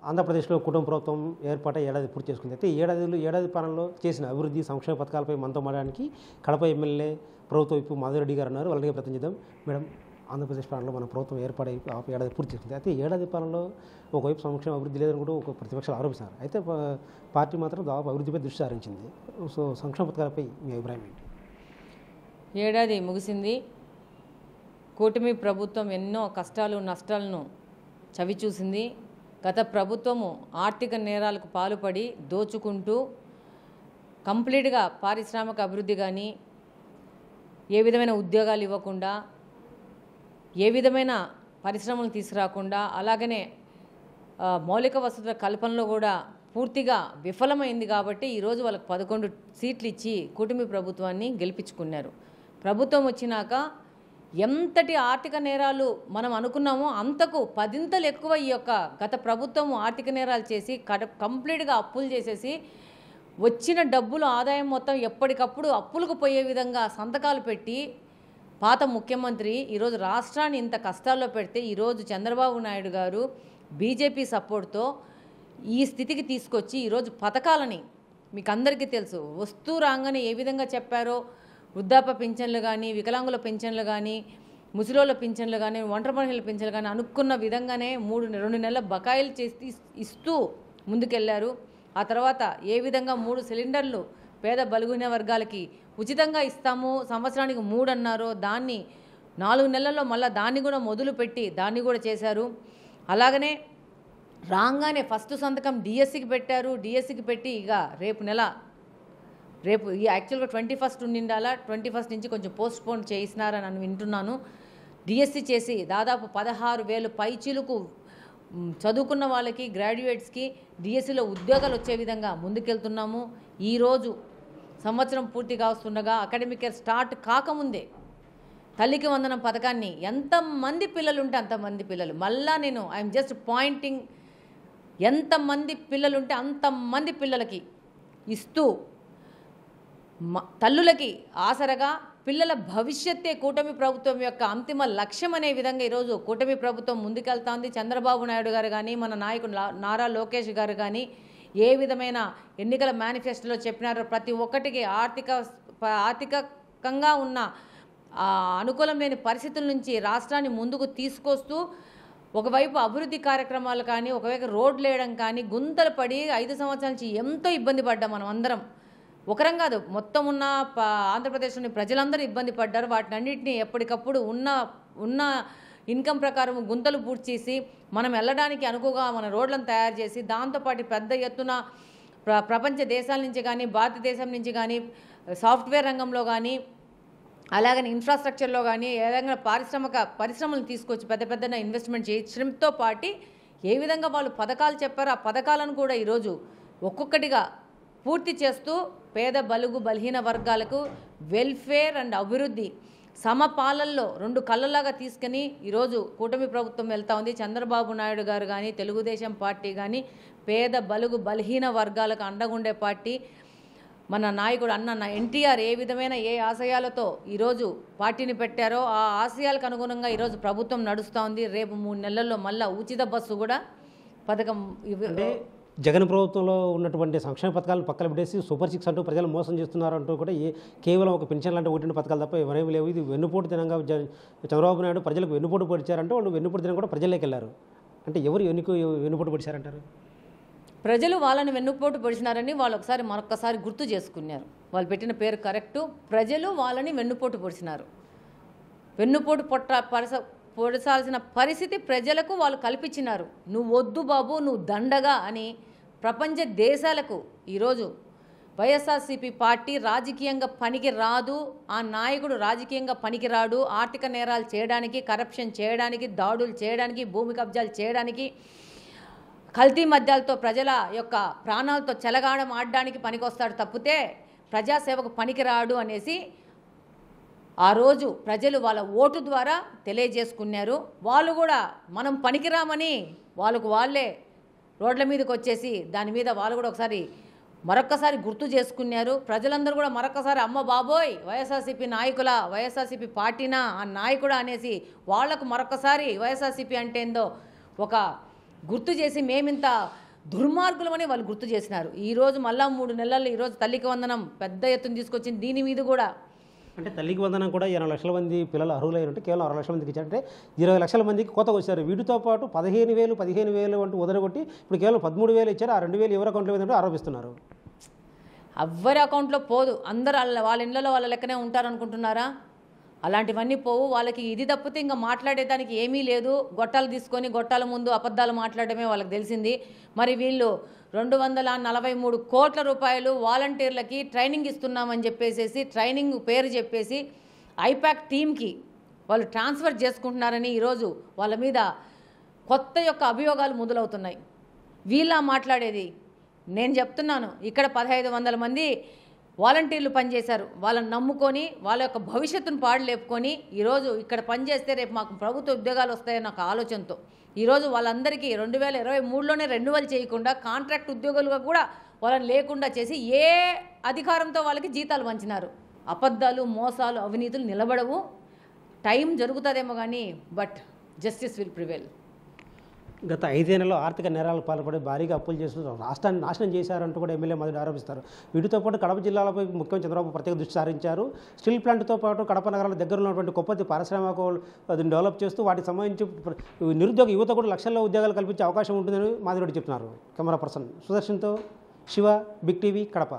ఆంధ్రప్రదేశ్లో కుటుంబ ప్రభుత్వం ఏర్పాటై ఏడాది పూర్తి చేసుకుంది. అయితే ఏడాది పాలనలో చేసిన అభివృద్ధి సంక్షేమ పథకాలపై మనతో మాట్లాడడానికి కడప ఎమ్మెల్యే ప్రభుత్వ విప్ మాధవిరెడ్డి గారు ఉన్నారు. వాళ్ళకి ప్రతినిధిద్దాం. మేడం, ఆంధ్రప్రదేశ్ పాలనలో మన ప్రభుత్వం ఏర్పాటై ఏడాది పూర్తి చేసుకుంది. అయితే ఏడాది పాలనలో ఒకవైపు సంక్షేమ అభివృద్ధి లేదని కూడా ఒక ప్రతిపక్షాలు ఆరోపిస్తున్నారు. అయితే పార్టీ మాత్రం దాదాపు అభివృద్ధిపై దృష్టి సారించింది. సో సంక్షేమ పథకాలపై మీ అభిప్రాయం ఏంటి? ఏడాది ముగిసింది. కూటమి ప్రభుత్వం ఎన్నో కష్టాలు నష్టాలను చవిచూసింది. గత ప్రభుత్వము ఆర్థిక నేరాలకు పాల్పడి దోచుకుంటూ కంప్లీట్గా పారిశ్రామిక అభివృద్ధి కానీ, ఏ విధమైన ఉద్యోగాలు ఇవ్వకుండా, ఏ విధమైన పరిశ్రమలు తీసుకురాకుండా, అలాగనే మౌలిక వసతుల కల్పనలో కూడా పూర్తిగా విఫలమైంది. కాబట్టి ఈరోజు వాళ్ళకి 11 సీట్లు ఇచ్చి కూటమి ప్రభుత్వాన్ని గెలిపించుకున్నారు. ప్రభుత్వం వచ్చినాక ఎంతటి ఆర్థిక నేరాలు మనం అనుకున్నామో అంతకు 10 ఎక్కువ ఈ యొక్క గత ప్రభుత్వం ఆర్థిక నేరాలు చేసి కంప్లీట్గా అప్పులు చేసేసి వచ్చిన డబ్బులు ఆదాయం మొత్తం ఎప్పటికప్పుడు అప్పులకు పోయే విధంగా సంతకాలు పెట్టి పాత ముఖ్యమంత్రి ఈరోజు రాష్ట్రాన్ని ఇంత కష్టాల్లో పెడితే ఈరోజు చంద్రబాబు నాయుడు గారు బీజేపీ సపోర్ట్తో ఈ స్థితికి తీసుకొచ్చి ఈరోజు పథకాలని మీకు అందరికీ తెలుసు వస్తూ రాగానే ఏ విధంగా చెప్పారో, వృద్ధాప్య పింఛన్లు కానీ, వికలాంగుల పింఛన్లు కానీ, ముసలోళ్ళ పింఛన్లు కానీ, ఒంటరి మహిళల పింఛన్లు కానీ అనుకున్న విధంగానే 2 నెలల బకాయిలు చేసి ఇస్తూ ముందుకెళ్లారు. ఆ తర్వాత ఏ విధంగా 3 సిలిండర్లు పేద బలహీన వర్గాలకి ఉచితంగా ఇస్తాము, సంవత్సరానికి 3 అన్నారో దాన్ని 4 నెలల్లో మళ్ళీ దాన్ని కూడా మొదలుపెట్టి దాన్ని కూడా చేశారు. అలాగనే రాగానే ఫస్ట్ సంతకం డిఎస్సికి పెట్టారు. డిఎస్సికి పెట్టి ఇక రేపు ఈ యాక్చువల్గా 21 ఉండిండాలా, 21 నుంచి కొంచెం పోస్ట్ పోన్ చేయిస్తున్నారని నేను వింటున్నాను. డిఎస్సి చేసి దాదాపు 16,000 పైచీలకు చదువుకున్న వాళ్ళకి, గ్రాడ్యుయేట్స్కి డిఎస్సిలో ఉద్యోగాలు వచ్చే విధంగా ముందుకెళ్తున్నాము. ఈరోజు సంవత్సరం పూర్తిగా వస్తుండగా అకాడమిక్ ఇయర్ స్టార్ట్ కాకముందే తల్లికి వందనం పథకాన్ని ఎంతమంది పిల్లలు ఉంటే అంతమంది పిల్లలు, మళ్ళా నేను ఐఎమ్ జస్ట్ పాయింటింగ్, ఎంతమంది పిల్లలు ఉంటే అంతమంది పిల్లలకి ఇస్తూ తల్లులకి ఆసరగా పిల్లల భవిష్యత్తే కూటమి ప్రభుత్వం యొక్క అంతిమ లక్ష్యం అనే విధంగా ఈరోజు కూటమి ప్రభుత్వం ముందుకెళ్తోంది. చంద్రబాబు నాయుడు గారు కానీ, మన నాయకుడు నారా లోకేష్ గారు కానీ ఏ విధమైన ఎన్నికల మేనిఫెస్టోలో చెప్పినారో ప్రతి ఒక్కటికి ఆర్థికంగా ఉన్న అనుకూలం లేని పరిస్థితుల నుంచి రాష్ట్రాన్ని ముందుకు తీసుకొస్తూ ఒకవైపు అభివృద్ధి కార్యక్రమాలు కానీ, ఒకవైపు రోడ్లు వేయడం కానీ, గుంతలు పడి 5 సంవత్సరాల నుంచి ఎంతో ఇబ్బంది పడ్డాం మనం అందరం. ఒకరం కాదు, మొత్తం ఉన్న ఆంధ్రప్రదేశ్లోని ప్రజలందరూ ఇబ్బంది పడ్డారు. వాటినన్నింటినీ ఎప్పటికప్పుడు ఉన్న ఇన్కమ్ ప్రకారం గుంతలు పూర్తి చేసి మనం వెళ్ళడానికి అనుకుగా మన రోడ్లను తయారు చేసి, దాంతోపాటు పెద్ద ఎత్తున ప్రపంచ దేశాల నుంచి కానీ, భారతదేశం నుంచి కానీ, సాఫ్ట్వేర్ రంగంలో కానీ, అలాగని ఇన్ఫ్రాస్ట్రక్చర్లో కానీ ఏదైనా పరిశ్రమలు తీసుకొచ్చి పెద్ద ఇన్వెస్ట్మెంట్ చేయడంతో పాటు ఏ విధంగా వాళ్ళు పథకాలు చెప్పారో ఆ పథకాలను కూడా ఈరోజు ఒక్కొక్కటిగా పూర్తి చేస్తూ పేద బలుగు బలహీన వర్గాలకు వెల్ఫేర్ అండ్ అభివృద్ధి సమపాలనలో 2 కళ్ళలాగా తీసుకుని ఈరోజు కూటమి ప్రభుత్వం వెళ్తూ ఉంది. చంద్రబాబు నాయుడు గారు కానీ, తెలుగుదేశం పార్టీ కానీ పేద బలుగు బలహీన వర్గాలకు అండగుండే పార్టీ. మన నాయకుడు అన్న ఎన్టీఆర్ ఏ విధమైన ఆశయాలతో ఈరోజు పార్టీని పెట్టారో ఆ ఆశయాలకు అనుగుణంగా ఈరోజు ప్రభుత్వం నడుస్తూ ఉంది. రేపు 3 నెలల్లో మళ్ళీ ఉచిత బస్సు కూడా పథకం జగన్ ప్రభుత్వంలో ఉన్నటువంటి సంక్షేమ పథకాలను పక్కన పెట్టేసి సూపర్ 6 అంటూ ప్రజలు మోసం చేస్తున్నారు అంటూ కూడా కేవలం ఒక పెన్షన్ లాంటి 1 పథకాలు తప్ప ఎవరేమీ లేవు. ఇది వెన్నుపోటు దినంగా చంద్రబాబు నాయుడు ప్రజలకు వెన్నుపోటు పొడిచారంటే వాళ్ళు వెన్నుపోటు దినం కూడా ప్రజల్లోకి వెళ్ళారు. అంటే ఎవరు వెన్నుపోటు పొడిచారంటారు? ప్రజలు వాళ్ళని వెన్నుపోటు పొడిచినారని వాళ్ళు మరొకసారి గుర్తు చేసుకున్నారు. వాళ్ళు పెట్టిన పేరు కరెక్టు. ప్రజలు వాళ్ళని వెన్నుపోటు పొడిచినారు. వెన్నుపోటు పొడిచాల్సిన పరిస్థితి ప్రజలకు వాళ్ళు కల్పించినారు. నువ్వు వద్దు బాబు, నువ్వు దండగా అని ప్రపంచ దేశాలకు ఈరోజు వైఎస్ఆర్సీపీ పార్టీ రాజకీయంగా పనికి రాదు, ఆ నాయకుడు రాజకీయంగా పనికిరాడు, ఆర్థిక నేరాలు చేయడానికి, కరప్షన్ చేయడానికి, దాడులు చేయడానికి, భూమి కబ్జాలు చేయడానికి, కల్తీ మద్యాలతో ప్రజల యొక్క ప్రాణాలతో చెలగాడం ఆడడానికి పనికొస్తాడు తప్పితే ప్రజాసేవకు పనికిరాడు అనేసి ఆ రోజు ప్రజలు వాళ్ళ ఓటు ద్వారా తెలియజేసుకున్నారు. వాళ్ళు కూడా మనం పనికిరామని వాళ్ళే రోడ్ల మీదకి వచ్చేసి దాని మీద వాళ్ళు కూడా మరొక్కసారి గుర్తు చేసుకున్నారు. ప్రజలందరూ కూడా మరొక్కసారి అమ్మ బాబోయ్ వైఎస్ఆర్సీపీ నాయకుల, వైఎస్ఆర్సీపీ పార్టీనా, ఆ నాయకుడా అనేసి వాళ్లకు మరొక్కసారి వైఎస్ఆర్సీపీ అంటే ఏందో ఒక గుర్తు చేసి మేమింత దుర్మార్గులమని వాళ్ళు గుర్తు చేసినారు. ఈరోజు మళ్ళా 3 నెలల్లో ఈరోజు తల్లికి వందనం పెద్ద ఎత్తున తీసుకొచ్చింది. దీని మీద కూడా అంటే తల్లికి వందనం కూడా 20 లక్షల మంది పిల్లలు అర్హులైనట్టు కేవలం 6 లక్షల మందికి ఇచ్చారంటే 20 లక్షల మందికి కోతకు వచ్చారు. వీటితో పాటు 15,000 అంటూ వదలగొట్టి ఇప్పుడు కేవలం 13,000 ఇచ్చారు. ఆ 2,000 ఎవరి అకౌంట్లో వేదంటూ ఆరోపిస్తున్నారు. ఎవ్వరి అకౌంట్లో పోదు, అందరూ వాళ్ళ ఇళ్ళలో వాళ్ళ లెక్కనే ఉంటారనుకుంటున్నారా? అలాంటివన్నీ పోవు. వాళ్ళకి ఇది తప్పితే ఇంకా మాట్లాడేదానికి ఏమీ లేదు. గొట్టాలు తీసుకొని గొట్టాల ముందు అబద్ధాలు మాట్లాడమే వాళ్ళకి తెలిసింది. మరి వీళ్ళు 243 కోట్ల రూపాయలు వాలంటీర్లకి ట్రైనింగ్ ఇస్తున్నామని చెప్పేసి ట్రైనింగ్ పేరు చెప్పేసి ఐపాక్ టీమ్కి వాళ్ళు ట్రాన్స్ఫర్ చేసుకుంటున్నారని ఈరోజు వాళ్ళ మీద కొత్త అభియోగాలు మొదలవుతున్నాయి. వీళ్ళ మాట్లాడేది నేను చెప్తున్నాను. ఇక్కడ 1,500 మంది వాలంటీర్లు పనిచేశారు. వాళ్ళని నమ్ముకొని వాళ్ళ యొక్క భవిష్యత్తును పాడులేపుకొని ఈరోజు ఇక్కడ పనిచేస్తే రేపు మాకు ప్రభుత్వ ఉద్యోగాలు వస్తాయన్న ఒక ఆలోచనతో ఈరోజు వాళ్ళందరికీ 2023లోనే రెన్యువల్ చేయకుండా కాంట్రాక్ట్ ఉద్యోగులుగా కూడా వాళ్ళని లేకుండా చేసి ఏ అధికారంతో వాళ్ళకి జీతాలు వంచినారు. అబద్ధాలు, మోసాలు, అవినీతులు నిలబడవు. టైం జరుగుతుందేమో కానీ బట్ జస్టిస్ విల్ ప్రివైల్. గత 5 నెలల్లో ఆర్థిక నేరాలకు పాల్పడి భారీగా అప్పులు చేస్తూ రాష్ట్రాన్ని నాశనం చేశారంటూ కూడా ఎమ్మెల్యే మధుడు ఆరోపిస్తారు. వీటితో పాటు కడప జిల్లాలపై ముఖ్యమంత్రి చంద్రబాబు ప్రత్యేక దృష్టి సారించారు. స్టీల్ ప్లాంట్తో పాటు కడప నగరాల దగ్గర ఉన్నటువంటి కొప్పతి పారిశ్రామిక డెవలప్ చేస్తూ వాటికి సంబంధించి నిరుద్యోగ యువత కూడా లక్షల్లో ఉద్యోగాలు కల్పించే అవకాశం ఉంటుందని మాధురెడ్డి చెప్తున్నారు. కెమెరా పర్సన్ సుదర్శన్తో శివ, బిగ్ టీవీ, కడప.